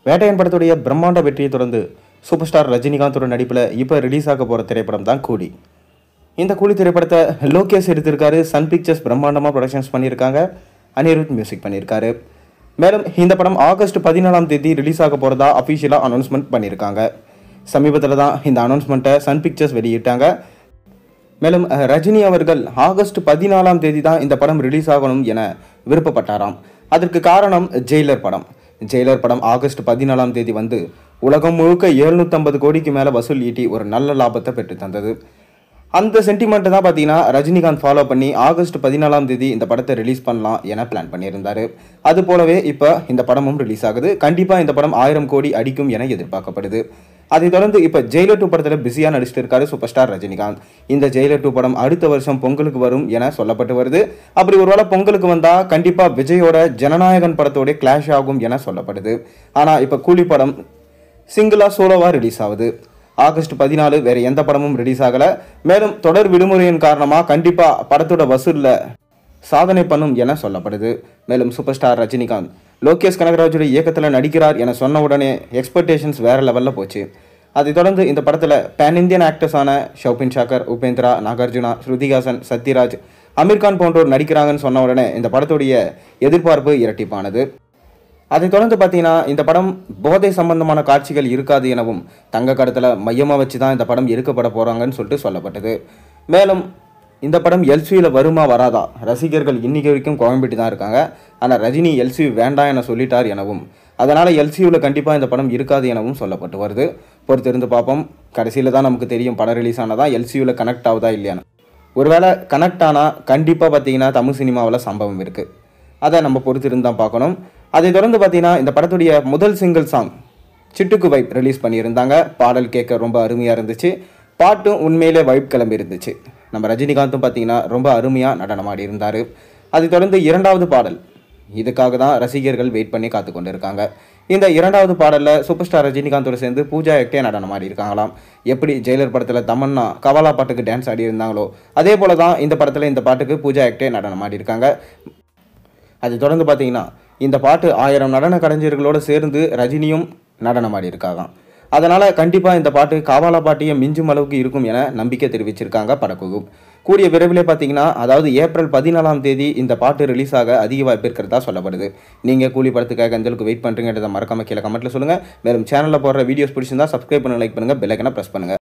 வேட்டையன் படத்துடைய பிரம்மாண்ட வெற்றியை தொடர்ந்து சூப்பர் ஸ்டார் ரஜினிகாந்தோட நடிப்பில் இப்போ ரிலீஸ் ஆக போகிற திரைப்படம் தான் கூலி. இந்த கூலி திரைப்படத்தை லோகேஷ் எடுத்திருக்காரு. சன் பிக்சர்ஸ் பிரம்மாண்டமாக ப்ரொடக்ஷன்ஸ் பண்ணியிருக்காங்க. அனிருத் மியூசிக் பண்ணியிருக்காரு. மேலும் இந்த படம் ஆகஸ்ட் 14ஆம் தேதி ரிலீஸ் ஆக போகிறதா அஃபிஷியலாக அனௌன்ஸ்மெண்ட் பண்ணியிருக்காங்க. சமீபத்தில் தான் இந்த அனௌன்ஸ்மெண்ட்டை சன் பிக்சர்ஸ் வெளியிட்டாங்க. மேலும் ரஜினி அவர்கள் ஆகஸ்ட் 14ஆம் தேதி தான் இந்த படம் ரிலீஸ் ஆகணும் என விருப்பப்பட்டாராம். அதற்கு காரணம் ஜெயிலர் படம். ஜெயிலர் படம் ஆகஸ்ட் 14ஆம் தேதி வந்து உலகம் முழுக்க 750 கோடிக்கு மேலே வசூல் ஈட்டி ஒரு நல்ல லாபத்தை பெற்று தந்தது. அந்த சென்டிமெண்ட்டை தான் பார்த்தீங்கன்னா ரஜினிகாந்த் ஃபாலோ பண்ணி ஆகஸ்ட் 14ஆம் தேதி இந்த படத்தை ரிலீஸ் பண்ணலாம் என பிளான் பண்ணியிருந்தார். அது போலவே இப்போ இந்த படமும் ரிலீஸ் ஆகுது. கண்டிப்பாக இந்த படம் 1000 கோடி அடிக்கும் என எதிர்பார்க்கப்படுது. அதை தொடர்ந்து இப்போ ஜெயிலர் 2 படத்தில் பிஸியாக நடிச்சிட்டு இருக்காரு சூப்பர் ஸ்டார் ரஜினிகாந்த். இந்த ஜெயிலர் 2 படம் அடுத்த வருஷம் பொங்கலுக்கு வரும் என சொல்லப்பட்டு வருது. அப்படி ஒருவேளை பொங்கலுக்கு வந்தால் கண்டிப்பாக விஜயோட ஜனநாயகன் படத்தோட கிளாஷ் ஆகும் என சொல்லப்படுது. ஆனால் இப்போ கூலி படம் சிங்கிளாக சோலோவாக ரிலீஸ் ஆகுது. ஆகஸ்ட் 14 வேறு எந்த படமும் ரிலீஸ் ஆகலை. மேலும் தொடர் விடுமுறையின் காரணமாக கண்டிப்பாக படத்தோட வசூலில் சாதனை பண்ணும் என சொல்லப்படுது. மேலும் சூப்பர் ஸ்டார் ரஜினிகாந்த் லோகேஷ் கனகராஜுடைய இயக்கத்தில் நடிக்கிறார் என சொன்ன உடனே எக்ஸ்பெக்டேஷன்ஸ் வேறு லெவலில் போச்சு. அதைத் தொடர்ந்து இந்த படத்தில் பேன் இந்தியன் ஆக்டர்ஸான ஷௌபின் ஷாக்கர், உபேந்திரா, நாகார்ஜுனா, ஸ்ருதிஹாசன், சத்யராஜ், அமீர்கான் போன்றோர் நடிக்கிறாங்கன்னு சொன்ன உடனே இந்த படத்துடைய எதிர்பார்ப்பு இரட்டிப்பானது. அதைத் தொடர்ந்து பார்த்தீங்கன்னா இந்த படம் போதை சம்பந்தமான காட்சிகள் இருக்காது எனவும் தங்க கடத்தில் மையமாக வச்சு தான் இந்த படம் எடுக்கப்பட போகிறாங்கன்னு சொல்லிட்டு சொல்லப்பட்டது. மேலும் இந்த படம் எல்சியூவில் வருமா வராதா ரசிகர்கள் இன்னைக்கு வரைக்கும் குழம்பிட்டு தான் இருக்காங்க. ஆனால் ரஜினி எல்சியூ வேண்டாம் என சொல்லிட்டார் எனவும் அதனால் எல்சியூவில் கண்டிப்பாக இந்த படம் இருக்காது எனவும் சொல்லப்பட்டு வருது. பொறுத்திருந்து பார்ப்போம். கடைசியில் தான் நமக்கு தெரியும் படம் ரிலீஸ் ஆனதான் எல்சியூவில் கனெக்ட் ஆகுதா இல்லையான்னு. ஒருவேளை கனெக்ட் ஆனால் கண்டிப்பாக பார்த்தீங்கன்னா தமிழ் சினிமாவில் சம்பவம் இருக்குது. அதை நம்ம பொறுத்திருந்து தான் பார்க்கணும். அதை தொடர்ந்து பார்த்தீங்கன்னா இந்த படத்துடைய முதல் சிங்கிள் சாங் சிட்டுக்கு வைப் ரிலீஸ் பண்ணியிருந்தாங்க. பாடல் கேட்க ரொம்ப அருமையாக இருந்துச்சு. பாட்டும் உண்மையிலே வைப் கிளம்பி இருந்துச்சு. நம்ம ரஜினிகாந்தும் பார்த்தீங்கன்னா ரொம்ப அருமையாக நடனமாடி இருந்தார். அதைத் தொடர்ந்து 2வது பாடல் இதுக்காக தான் ரசிகர்கள் வெயிட் பண்ணி காத்து கொண்டு இருக்காங்க. இந்த 2வது பாடலில் சூப்பர் ஸ்டார் ரஜினிகாந்தோடு சேர்ந்து பூஜா ஹெக்டே நடனமாடி இருக்காங்களாம். எப்படி ஜெயிலர் படத்தில் தமன்னா கவாலா பாட்டுக்கு டான்ஸ் ஆடி இருந்தாங்களோ அதே போல தான் இந்த படத்தில் இந்த பாட்டுக்கு பூஜா ஹெக்டே நடனமாடி இருக்காங்க. அதை தொடர்ந்து பார்த்தீங்கன்னா இந்த பாட்டு 1000 நடன கலைஞர்களோடு சேர்ந்து ரஜினியும் நடனமாடி இருக்காங்க. அதனால் கண்டிப்பாக இந்த பாட்டு காவாலா பாட்டியை மிஞ்சும் அளவுக்கு இருக்கும் என நம்பிக்கை தெரிவிச்சிருக்காங்க படக்குழு. கூடிய விரைவிலே பார்த்தீங்கன்னா அதாவது ஏப்ரல் 14ஆம் தேதி இந்த பாட்டு ரிலீஸ் ஆக அதிக வாய்ப்பு இருக்கிறதா சொல்லப்படுது. நீங்கள் கூலி படத்துக்காக எந்தளவுக்கு வெயிட் பண்ணுறீங்கன்றதை மறக்காம கீழே கமெண்ட்டில் சொல்லுங்கள். மேலும் சேனலில் போடுற வீடியோஸ் பிடிச்சிருந்தா சப்ஸ்கிரைப் பண்ணி லைக் பண்ணுங்கள், பெல் ஐக்கனை ப்ரெஸ் பண்ணுங்கள்.